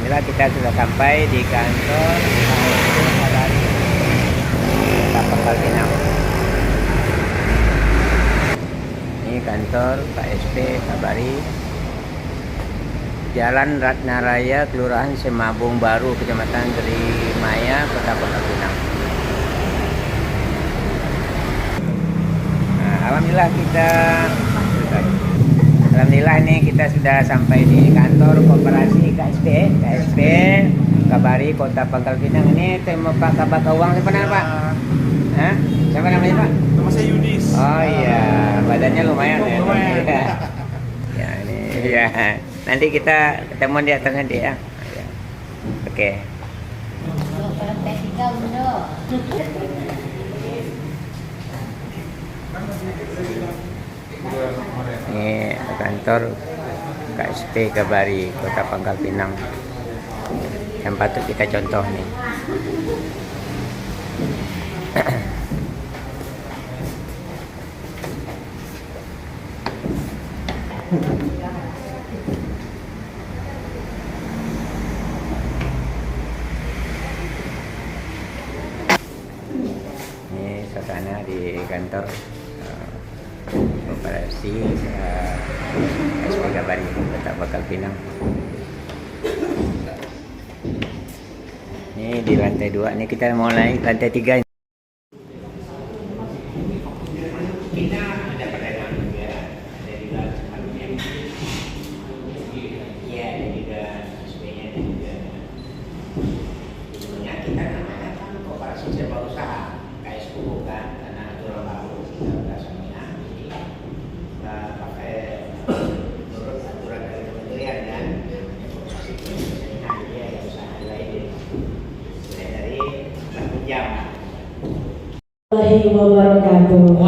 Alhamdulillah kita sudah sampai di kantor KSP Kabari Kota Pangkal Pinang. Ini kantor KSP Kabari, Jalan Ratnaraya, Kelurahan Semabung Baru, Kecamatan Trimaya, Kota Pangkal Pinang. Nah, Alhamdulillah ini kita sudah sampai di kantor koperasi KSP Kabari Kota Pangkal Pinang. Ini tema Pak Kabakawang, siapa namanya Pak? Hah? Siapa namanya Pak? Nama saya Yudis. Oh iya, badannya lumayan ya. Lumayan. Ya ini ya. Nanti kita ketemu di atas nanti ya. Ya. Oke. Ini kantor KSP Kabari Kota Pangkal Pinang yang patut kita contoh nih. Ini suasana di kantor koperasi KSP Kabari Kota Pangkal Pinang. Ini di lantai 2. Ini kita mau naik lantai 3. Kita ada perdana juga, ada juga sebelumnya. Iya, ada juga SPnya, ada juga. Sebenarnya kita namanya kan koperasi serba usaha, KSP bukan, karena aturan baru kita udah semuanya. Jadi kita pakai menurut aturan dari kementerian kan, namanya koperasi biasanya dia ya usaha lain mulai dari 1 jam. Warahmatullahi wabarakatuh.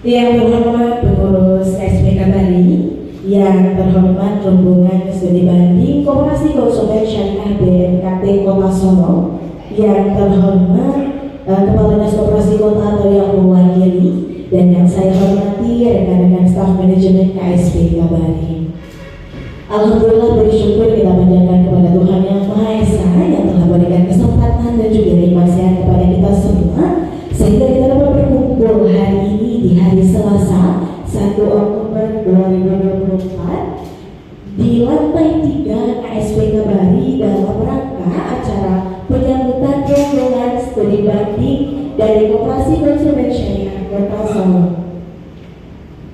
Yang terhormat pengurus KSP Kabari, yang terhormat rombongan studi banding Koperasi Konsumen Syariah BNKT Kota Solo, yang terhormat Kepala Dinas Koperasi Kota atau yang mewakili, dan yang saya hormati rekan-rekan staf manajemen KSP Kabari. Alhamdulillah, bersyukur kita panjatkan kepada Tuhan Yang Maha Esa yang telah memberikan kesempatan dan juga nikmat sehat kepada kita semua, sehingga kita dapat berkumpul hari ini di hari Selasa 1 Oktober 2024 di lantai 3 KSP Kabari dalam rangka acara penyambutan rombongan studi banding dari Koperasi Konsumen Syariah Kota Solo.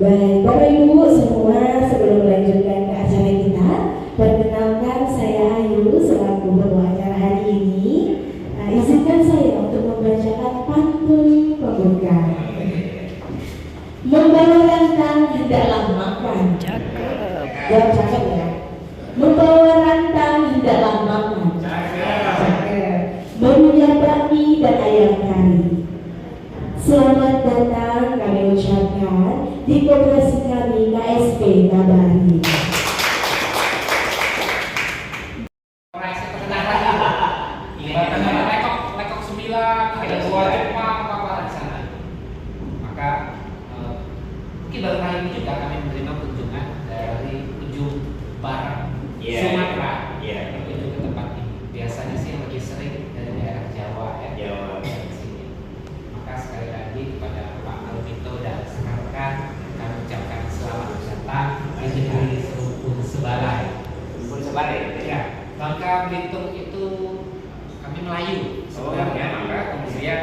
Baik, Bapak Ibu semua, sebelum melanjutkan ke acara kita, perkenalkan saya Ayu selaku pembawa acara hari ini. Izinkan saya untuk membacakan pantun pembuka. Membawa rantang hendaklah makan. Jawab cakep ya. Membawa rantang hendaklah makan. Cakep. Merunya bakmi dan ayam kari. Selamat datang kami ucapkan di koperasi kami KSP Kabari. Lekok 9, ada 2 Jepang, apa-apa di sana. Maka mungkin baru kali ini juga kami menerima kunjungan dari ujung barat Sumatera, menuju ke tempat ini. Biasanya sih yang lebih sering dari daerah Jawa ya. Di sini. Maka sekali lagi kepada Pak Alvito dan rekan-rekan kami ucapkan selamat wisata di negeri Serumpun Sebalai. Ya, Bangka Belitung itu kami Melayu sebenarnya, maka kemudian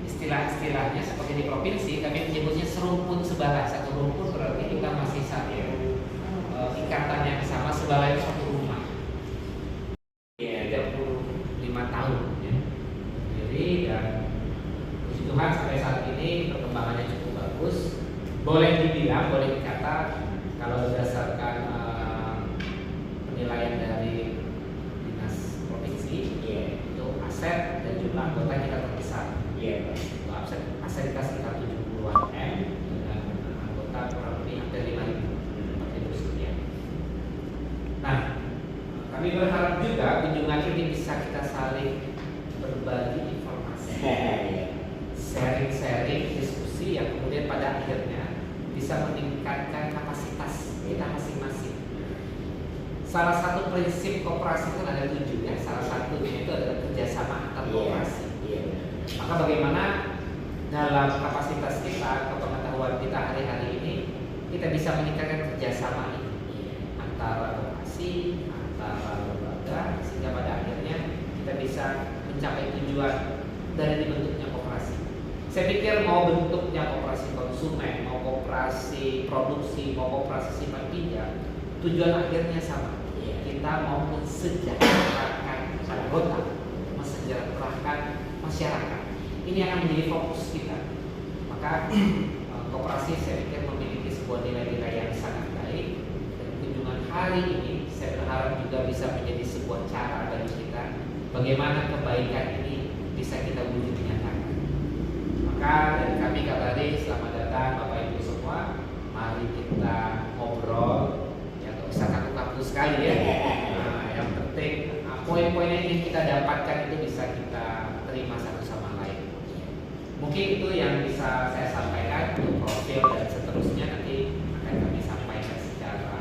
istilah-istilahnya seperti di provinsi kami menyebutnya serumpun sebalai. Satu rumpun berarti kita masih satu ikatan yang sama. Sebalai itu satu rumah. 35 tahun ya. Jadi dan puji Tuhan sampai saat ini perkembangannya cukup bagus. Boleh dibilang, boleh dikata kalau berdasarkan penilaian dari dinas provinsi, itu aset dan jumlah anggota kita terbesar. Aset kita sekitar 70-an M dengan anggota kurang lebih hampir 5.000 sekian. Nah, kami berharap juga kunjungan ini bisa kita saling berbagi informasi, sharing-sharing, diskusi yang kemudian pada akhirnya bisa meningkatkan kapasitas kita masing-masing. salah satu prinsip koperasi itu ada 7 ya. Salah satunya itu adalah kerjasama antar koperasi. Maka bagaimana dalam kapasitas kita, kepengetahuan kita hari-hari ini, kita bisa meningkatkan kerjasama ini antara koperasi, antara lembaga, sehingga pada akhirnya kita bisa mencapai tujuan dari dibentuknya koperasi. Saya pikir mau bentuknya koperasi konsumen, mau koperasi produksi, mau koperasi simpan pinjam, tujuan akhirnya sama. Kita mau mensejahterakan anggota, mensejahterakan masyarakat. Ini akan menjadi fokus kita. Maka koperasi saya pikir memiliki sebuah nilai-nilai yang sangat baik, dan kunjungan hari ini saya berharap juga bisa menjadi sebuah cara bagi kita bagaimana kebaikan ini bisa kita wujud nyatakan. Maka dari kami kabari, selamat datang Bapak Ibu semua. Mari kita ngobrol, ya nggak usah kaku-kaku sekali ya. Nah, yang penting poin-poin yang ingin kita dapatkan itu bisa kita terima satu sama lain. Mungkin itu yang bisa saya sampaikan untuk profil dan seterusnya nanti akan kami sampaikan secara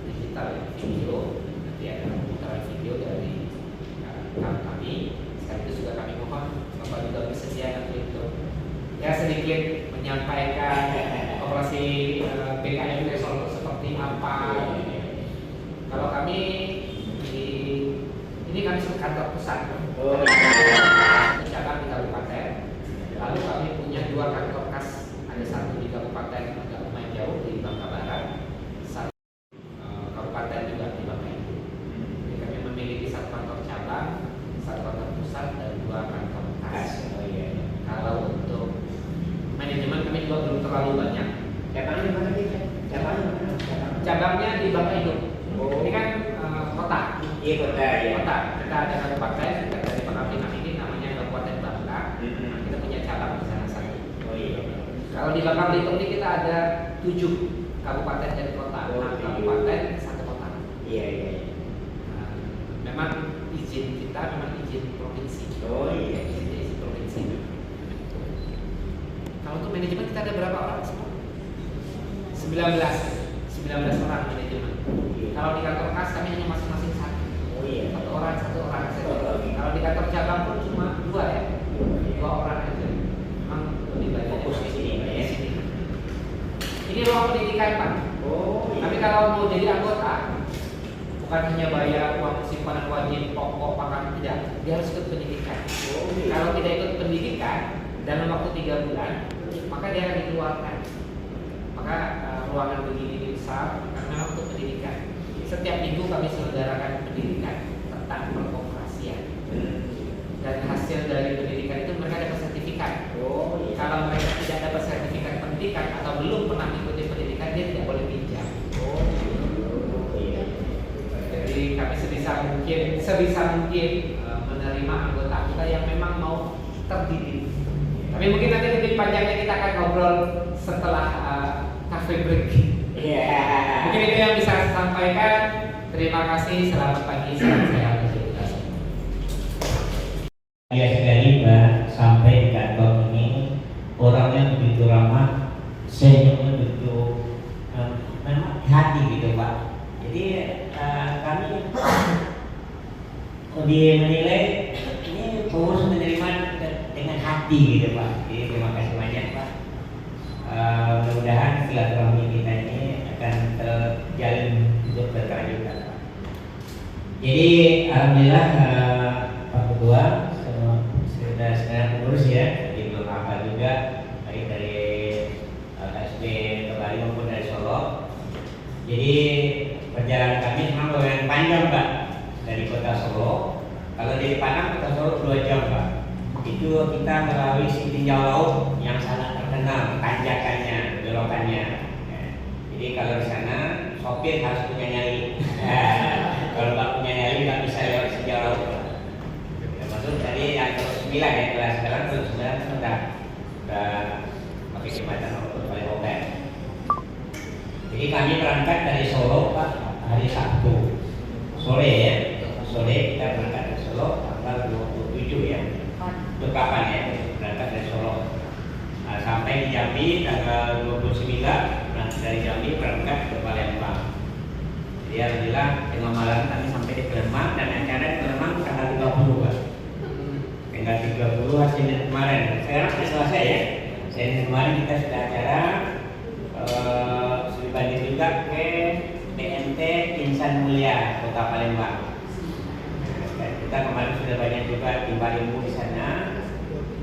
digital ya, video. Nanti ada putaran video dari kami. Sekaligus juga kami mohon Bapak juga bersedia nanti untuk ya sedikit menyampaikan operasi BKM Solo seperti apa. Kalau kami ini kami kantor pusat, satu cabang di kabupaten. Lalu kami punya 2 kantor kas, ada satu di kabupaten agak lumayan jauh di Bangka Barat, satu kabupaten juga di Bangka Ibu. Jadi kami memiliki 1 kantor cabang, 1 kantor pusat, dan 2 kantor kas. Kalau untuk manajemen kami juga belum terlalu banyak. Cabangnya mana sih? Cabangnya di Bangka Ibu. Ini kan kota. Iya, kota ya. Kota. Kita ada kabupaten juga dari Pangkal ini namanya Kabupaten Bangka. Nah, kita punya cabang di sana satu. Oh iya. Kalau di Bangka Belitung ini kita ada 7 kabupaten dan kota. 6 kabupaten, 1 kota. Iya. Nah, memang izin kita memang izin provinsi. Oh iya. Izin provinsi. Kalau untuk manajemen kita ada berapa orang semua? 19 orang manajemen. Kalau di kantor kas kami hanya masing-masing 1. Oh iya. 1 orang saja. Kalau di kantor cabang pun cuma 2 ya. 2 orang aja. Memang lebih banyak fokus di sini Pak ya. Ini ruang pendidikan Pak. Oh iya. Tapi kalau mau jadi anggota bukan hanya bayar uang simpanan wajib, pokok, pakan, tidak. Dia harus ikut pendidikan. Oh iya. Kalau tidak ikut pendidikan dalam waktu 3 bulan, maka dia akan dikeluarkan. Maka ruangan begini besar karena untuk pendidikan. Setiap minggu kami selenggarakan pendidikan tentang perkoperasian. Dan hasil dari pendidikan itu mereka dapat sertifikat. Oh iya. Kalau mereka tidak dapat sertifikat pendidikan atau belum pernah mengikuti pendidikan, dia tidak boleh pinjam. Oh iya. Jadi kami sebisa mungkin menerima anggota kita yang memang mau terdidik. Tapi mungkin nanti lebih panjangnya kita akan ngobrol setelah cafe break. Iya. Mungkin itu yang bisa saya sampaikan. Terima kasih. Selamat pagi. Salam sehat untuk kita semua. Ya sekali Mbak, sampai di kantor ini orangnya begitu ramah, senyumnya begitu memang hati gitu Pak. Jadi kami menilai ini pengurus menerima dengan hati gitu Pak. Jadi terima kasih banyak Pak. Mudah-mudahan silaturahmi kita ini akan terjalin untuk berkelanjutan Pak. Jadi alhamdulillah Pak Ketua sudah sekarang pengurus ya, jadi belum hafal juga baik dari KSB Kebari maupun dari Solo. Jadi perjalanan kami memang lumayan panjang Pak, dari kota Solo. Kalau dari Padang kota Solo 2 jam Pak. Itu kita melalui tinjau laut yang sangat terkenal tanjakannya, belokannya. Jadi kalau di sana sopir harus punya nyali. Kalau nggak punya nyali nggak bisa lewat tinjau laut Pak. Termasuk tadi yang kelas 9 ya, kelas sekarang kelas 9 kan udah pakai jembatan untuk paling open. Jadi kami berangkat dari Solo Pak hari Sabtu sore ya, sore kita berangkat dari Solo tanggal 27 ya. Itu kapan ya berangkat dari Solo? Nah, sampai di Jambi tanggal 29, nah dari Jambi berangkat ke Palembang. Jadi Jadi alhamdulillah tengah malam kami sampai di Palembang dan acara di Palembang tanggal 30 Pak. Tanggal 30 Senin kemarin. Sekarang sudah selesai ya. Senin kemarin kita sudah acara berbanding juga ke BMT Insan Mulia Kota Palembang. Kita kemarin sudah banyak juga timba ilmu di sana.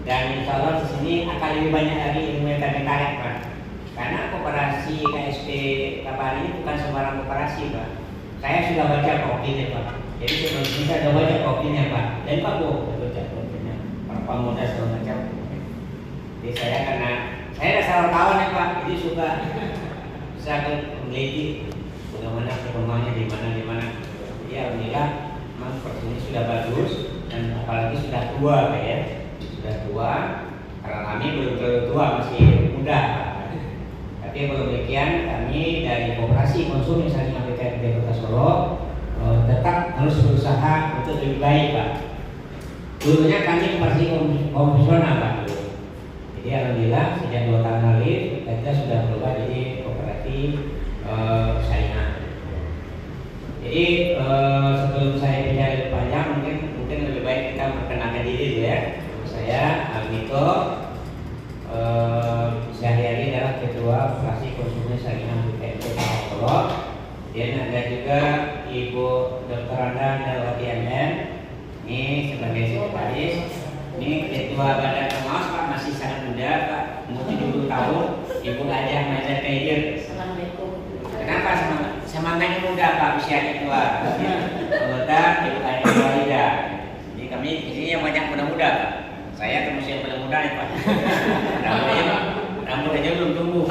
Dan insya Allah di sini akan lebih banyak lagi ilmu yang kami tarik Pak. Karena koperasi KSP Kabari ini bukan sembarang koperasi Pak. Saya sudah baca kopinya Pak. Jadi sebelum ini saya sudah baca kopinya Pak. Dan Pak Bu, baca kopinya. Para pemuda segala macam. Jadi saya karena saya ada salah kawan ya Pak. Jadi suka bisa meneliti bagaimana perkembangannya di mana. Jadi alhamdulillah memang seperti ini sudah bagus dan apalagi sudah tua Pak ya. Sudah tua. Karena kami belum terlalu tua, masih muda Pak. Tapi kalau demikian kami dari Koperasi Konsum misalnya APK di Kota Solo tetap harus berusaha untuk lebih baik Pak. Dulunya kami Koperasi konvensional Pak dulu. Jadi alhamdulillah sejak 2 tahun lalu kita sudah berubah jadi kooperatif syariah. Jadi sebelum saya bicara lebih panjang mungkin lebih baik kita memperkenalkan diri dulu ya. Saya Almito. Sehari-hari adalah Ketua Koperasi Konsumen Syariah BPMT Kota Solo. Dan ada juga Ibu Dr. Randa Darwati MM. Ini sebagai sekretaris. Ini Ketua Badan Pengawas Pak, masih sangat muda Pak, umur 70 tahun. Ibu Ajah Mazhar Kaidir. Assalamualaikum. Kenapa semangatnya muda Pak, usianya tua? Anggota Ibu Ajah Walida. Jadi kami di sini yang banyak muda-muda Pak. Saya termasuk yang paling muda nih Pak. Rambut aja belum tumbuh.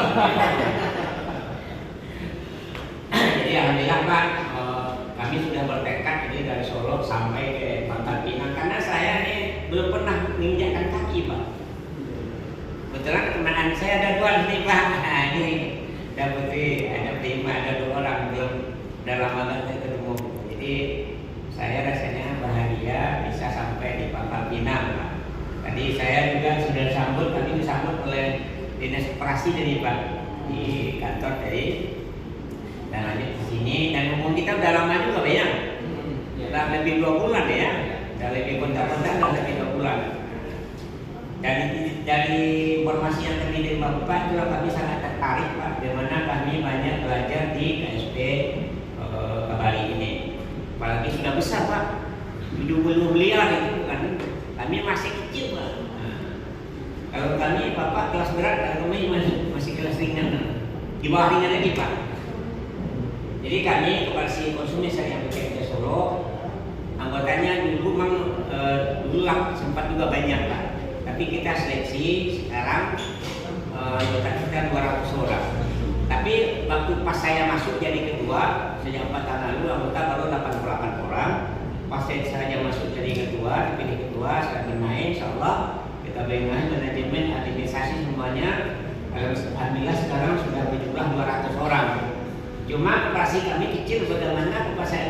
Jadi alhamdulillah Pak, kami sudah bertekad ini dari Solo sampai ke Pangkal Pinang karena saya ini belum pernah menginjakkan kaki Pak. Kebetulan teman saya ada 2 nih Pak. Nah, ini ada Prima, ada 2 orang belum dalam lama saya ketemu. Jadi saya rasanya bahagia bisa sampai di Pangkal Pinang Pak. Tadi saya juga sudah disambut, kami disambut oleh Dinas Koperasi dari Pak di kantor dari dan lanjut ke sini dan ngomong kita udah lama juga Pak ya. Udah lebih 2 bulan ya. Udah lebih kontak-kontak udah lebih 2 bulan. Dari informasi yang tadi dari Bapak itu kami sangat tertarik Pak, bagaimana kami banyak belajar di KSP Kabari ini. Apalagi sudah besar Pak, 70 miliar itu kan. Kami masih kecil Pak. Kalau kami Bapak kelas berat, kalau kami masih kelas ringan. Di bawah ringan lagi Pak. Jadi kami Koperasi Konsumen Syariah BPMT Solo anggotanya dulu memang dulu sempat juga banyak Pak. Tapi kita seleksi sekarang anggota kita 200 orang. Tapi waktu pas saya masuk jadi ketua sejak 4 tahun lalu anggota baru 88 orang. Pas saya masuk jadi ketua, dipilih ketua, saya bermain, insya Allah kita bermain manajemen administrasi semuanya. Alhamdulillah sekarang sudah berjumlah 200 orang. Cuma koperasi kami kecil, bagaimana koperasi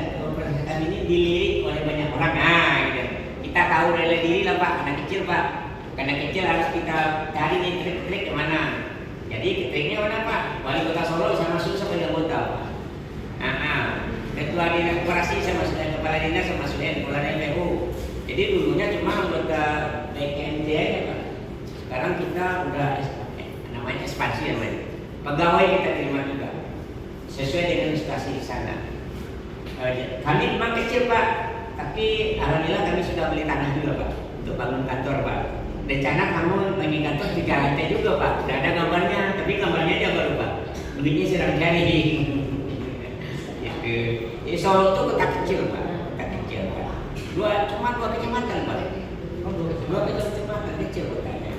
kami ini dilirik oleh banyak orang. Nah, gitu. Kita tahu rela diri lah Pak, karena kecil Pak. Karena kecil harus kita cari nih trik-trik kemana. Jadi triknya mana Pak? Wali Kota Solo bisa masuk sebagai anggota Pak. Ketua Dinas Koperasi saya masuk kepala dinas sama masuk kepala DPU. Jadi dulunya cuma anggota BKMT aja Pak. Sekarang kita udah namanya ekspansi namanya. Pegawai kita terima juga sesuai dengan instansi di sana. Kami memang kecil Pak, tapi alhamdulillah kami sudah beli tanah juga Pak untuk bangun kantor Pak. Rencana kamu bangun kantor 3 lantai juga Pak. Sudah ada gambarnya, tapi gambarnya aja baru Pak. Duitnya sedang cari. Jadi Solo itu kota kecil Pak, kota kecil Pak. Cuma 2 kecamatan Pak. 2 kecamatan kecil kotanya.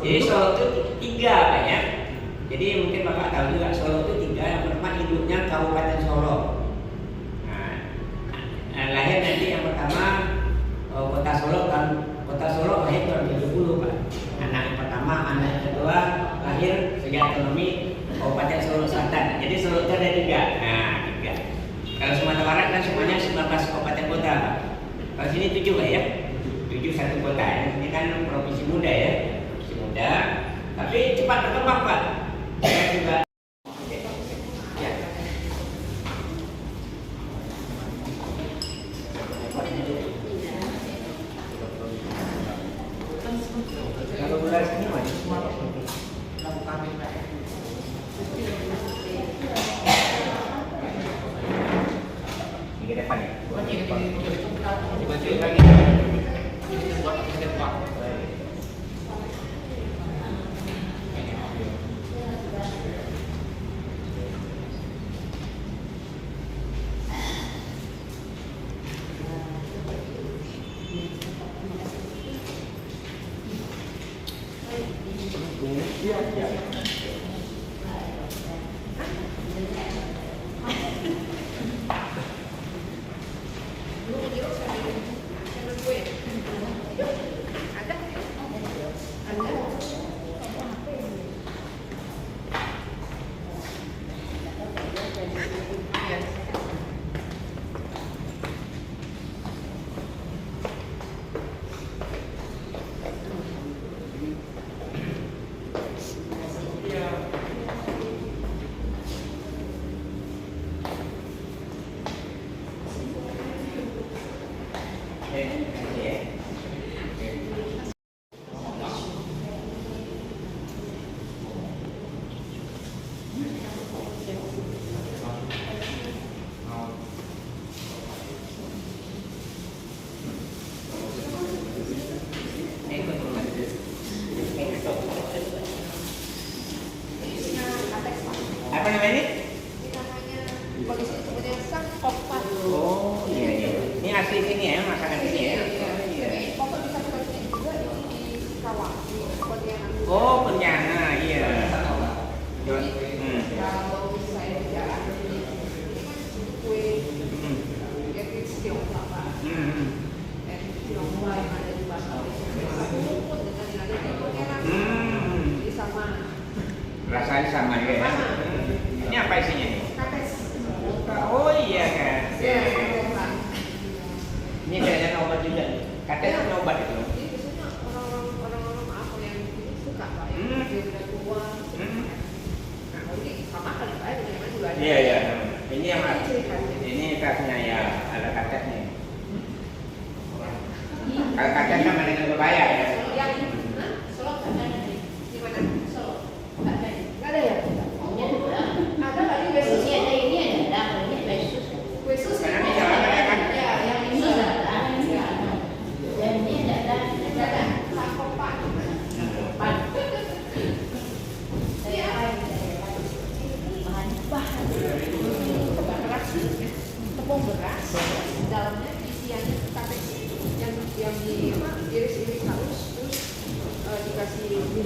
Jadi Solo itu 3 Pak ya. Jadi mungkin Bapak tahu juga Solo itu 3. Yang pertama induknya Kabupaten Solo. Nah, lahir nanti yang pertama Kota Solo kan. Kota Solo lahir tahun 70 Pak. Anak yang pertama, anak yang kedua lahir sejak otonomi Kabupaten Solo Selatan. Jadi Solo itu ada 3. Nah, 3. Kalau Sumatera Barat kan semuanya 19 kabupaten kota Pak. Kalau sini 7 Pak ya. 7 satu kota ya. Ini kan provinsi muda ya. Provinsi muda. Tapi cepat berkembang Pak. Saya juga ya. ke depan ya. Dibantuin lagi. Buat ke depan. Apa namanya ini? Namanya polisi sebutnya sangkopan. Oh iya iya. Ini asli sini ya, makanan sini ya. Jadi pokok bisa kita sini juga ini di Karawang, di Pontianak. Oh Pontianak, iya. Kalau saya jalan ini kan kue yang kecil kelapa dan tionghoa yang ada di Batam itu rumput dengan yang ada di Pontianak. Jadi sama. Rasanya sama ya. Ini apa isinya nih? Kates. Oh iya kan. Ya, katesan. Ini kayaknya obat juga. Katanya obat itu. Jadi biasanya orang-orang apa yang suka pak, yang dia udah tua. Nah, ini sama kali pak, yang mana juga ada. Iya iya. Ini yang Ini ciri khasnya. ini khasnya ya, ada katanya. Kalau katet sama dengan pepaya ya. Yang Solo nggak ada nih. Di mana? Solo nggak ada. Nggak ada ya? Ada kali kue sus. Kue sus. Karena di jalan ada kan? Ya, yang ini nggak ada. Nggak ada. Sangkopan. Tepung beras, dalamnya isiannya kates yang di iris-iris halus, terus dikasih bumbu.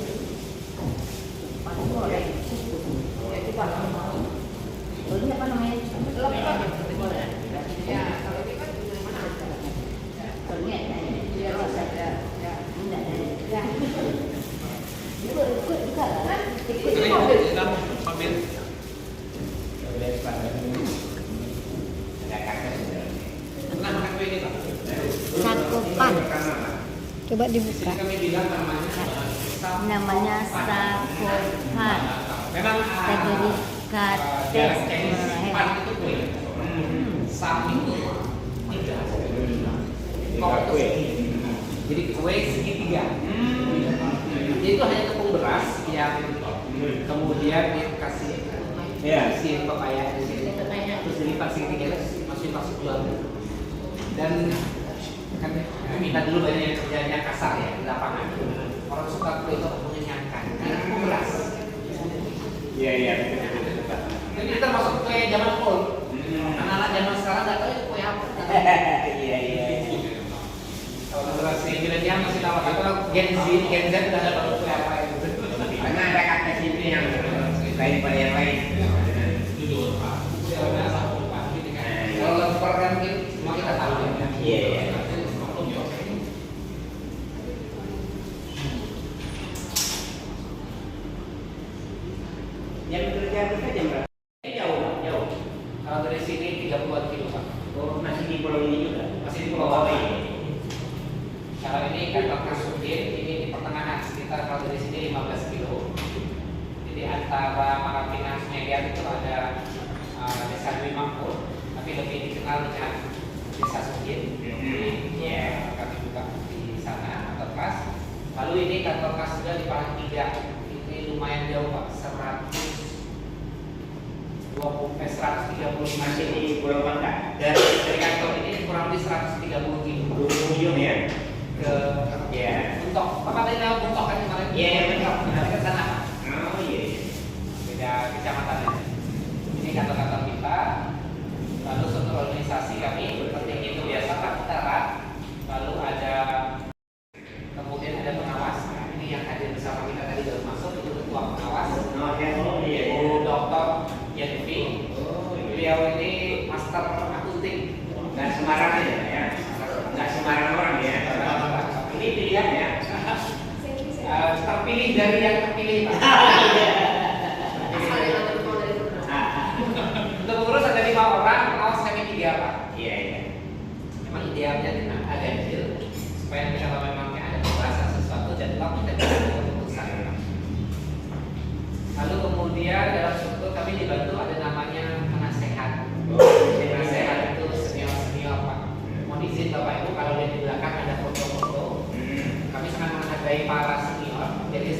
Ya, itu pak. Lepet. Ya, kalau ini kan di mana? Ya, ada. Ya. Ya. Ini mobil. Mobil. Ada katet. Pernah makan kue ini, Pak? Sakopan, coba Di dibuka. sini kami bilang Namanya sakopan. memang Kategori jarak kates. Chinese pan itu kue. Sam itu tiga. Kok itu Kue. segitiga. Jadi kue segitiga. Jadi itu hanya tepung beras yang kemudian dikasih si pepaya di sini. Terus dilipat segitiga, terus masuk jual. Dan kan kita dulu banyak yang kerjanya kasar ya di lapangan. Orang suka kue itu mengenyangkan karena tepung beras. Iya iya betul. Jadi kita masuk kue zaman old. Anak-anak zaman sekarang nggak tahu itu kue apa. Iya iya. Kalau generasi milenial masih tahu, kalau Gen Z udah nggak tahu kue apa itu. Karena ada katet itu yang lain pada yang lain. Kalau lemper kan mungkin semua kita tahu ya. Iya iya. Yang kerja kita jam berapa? Jauh. Kalau dari sini 30 kilo Pak. Oh masih di pulau ini juga. Masih di Pulau Bawah. Kalau ini kantor Kasudin, ini di pertengahan sekitar kalau dari sini 15 kilo. Jadi antara Marapinang Sungai itu ada Desa Dwi Makmur, tapi lebih dikenal dengan Desa Sudin. Ya, kami buka di sana kantor kas. Lalu ini kantor kas juga di Palang 3. Ini lumayan jauh Pak, 135 Masih di Pulau Bangka. dari organisasi kami seperti itu biasa Pak, kita rak, lalu ada kemudian ada pengawas. Nah, ini yang hadir bersama kita tadi baru masuk itu ketua pengawas. Ibu Dr. Yenvi. Beliau ini master akunting. Nggak sembarangan ya, nggak sembarang orang ya. Ini pilihan ya. Terpilih dari yang terpilih Pak. Asal yang ada mau dari mana? Untuk pengurus ada 5 orang, pengawas kami 3 Pak. Iya iya. Memang idealnya ada deal supaya kalau memang ada pembahasan sesuatu jadwal kita bisa buat keputusan. Lalu kemudian dalam struktur kami dibantu ada namanya penasehat. Penasehat itu senior Pak. Mohon izin Bapak Ibu kalau di belakang ada foto-foto. Kami sangat menghargai para senior. Jadi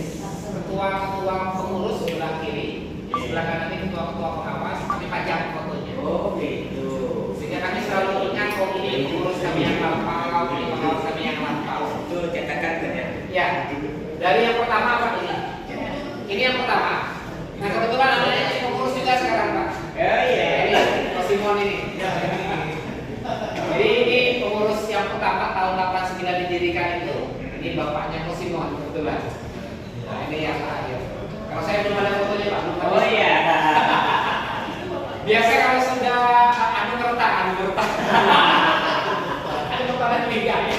ketua-ketua pengurus sebelah kiri, di sebelah kanan ini ketua-ketua pengawas. Kami pajang fotonya. Oh gitu. Sehingga kami selalu ingat oh ini pengurus kami yang lampau, ini pengawas kami yang lampau. Itu cetakan kan ya? Ya, dari yang pertama Pak ini. Ini yang pertama. Nah kebetulan ada yang pengurus juga sekarang Pak. Oh iya. Ini Pak Simon ini. Jadi ini pengurus yang pertama tahun 89 didirikan itu. Ini bapaknya Pak Simon kebetulan. Nah ini yang terakhir. Kalau saya belum ada fotonya Pak. Oh iya. Biasa kalau sudah anu ngeretak. Anu pada liga ya.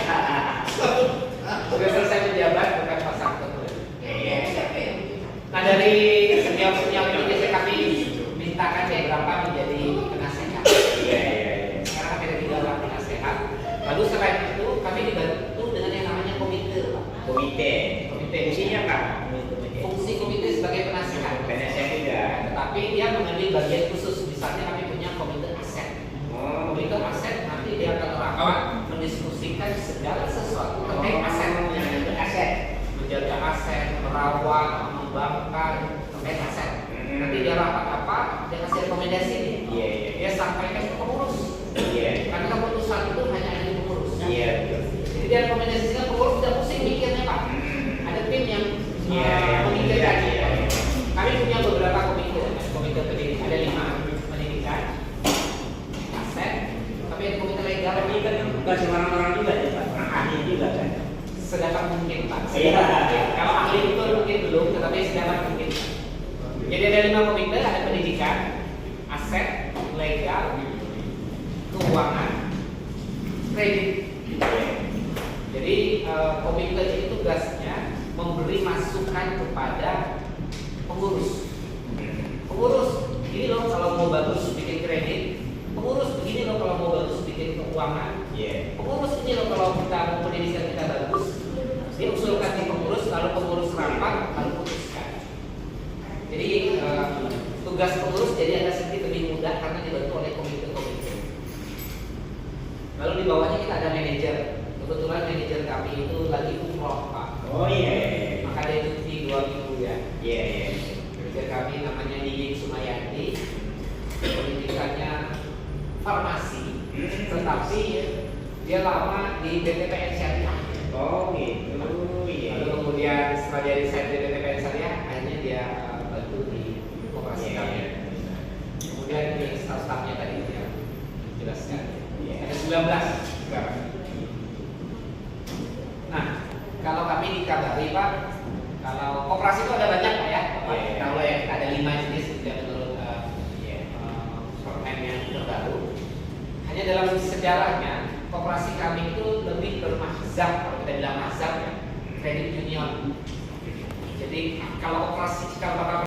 Sudah selesai menjabat bukan pasang betul. Nah dari senior-senior itu biasanya kami mintakan beberapa menjadi penasehat. Iya. Sekarang kami ada 3 orang penasehat. Lalu selain itu kami dibantu dengan yang namanya komite Pak. Komite. Fungsinya apa? Fungsi komite sebagai penasehat. Penasehat juga. Tetapi dia mengambil bagian khusus. Misalnya kami punya komite aset. Komite aset nanti dia akan rapat mendiskusikan segala sesuatu terkait aset. Aset. Menjaga aset, merawat, mengembangkan terkait aset. Nanti dia rapat apa? Dia kasih rekomendasi nih. Iya. Dia sampaikan ke pengurus. Iya. Karena keputusan itu hanya ada di pengurus. Iya. Jadi dia rekomendasikan pengurus tidak pusing mikirnya Pak. Ada tim yang memikirkan. Kami punya beberapa komite pendidikan, ada 5 pendidikan, aset, tapi ada komite legal. Ini kan bukan sembarang orang juga ya Pak, orang ahli juga kan. Sedapat mungkin Pak. Iya. Kalau ahli itu mungkin belum, tetapi sedapat mungkin. Jadi ada 5 komite, ada pendidikan, aset, legal, keuangan, kredit. Jadi komite ini tugasnya memberi masukan kepada pengurus. Pengurus, ini loh kalau mau bagus bikin kredit. Pengurus, begini loh kalau mau bagus bikin keuangan. Pengurus, ini loh kalau kita mau pendidikan kita bagus. Dia usulkan di pengurus, lalu pengurus rapat, lalu putuskan. Jadi tugas pengurus jadi agak sedikit lebih mudah karena dibantu oleh komite-komite. Lalu di bawahnya kita ada manajer. Kebetulan manajer kami itu lagi umroh Pak. Oh iya. Maka dia cuti 2 minggu ya. Iya. Manajer kami namanya Niding Sumayanti. Pendidikannya farmasi, tetapi dia lama di BTPN Syariah. Oh gitu. Iya. Lalu kemudian setelah dia resign di BTPN Syariah, akhirnya dia bantu di koperasi kami. Kemudian ini staff-staffnya tadi dia jelaskan. Ada 19 sekarang. Nah, kalau kami dikabari Pak, kalau koperasi itu ada banyak Pak ya. Kalau ya ada 5 jenis tidak menurut permen yang terbaru. Hanya dalam sejarahnya koperasi kami itu lebih bermahzab, kalau kita bilang mahzab ya, kredit union. Jadi kalau koperasi kalau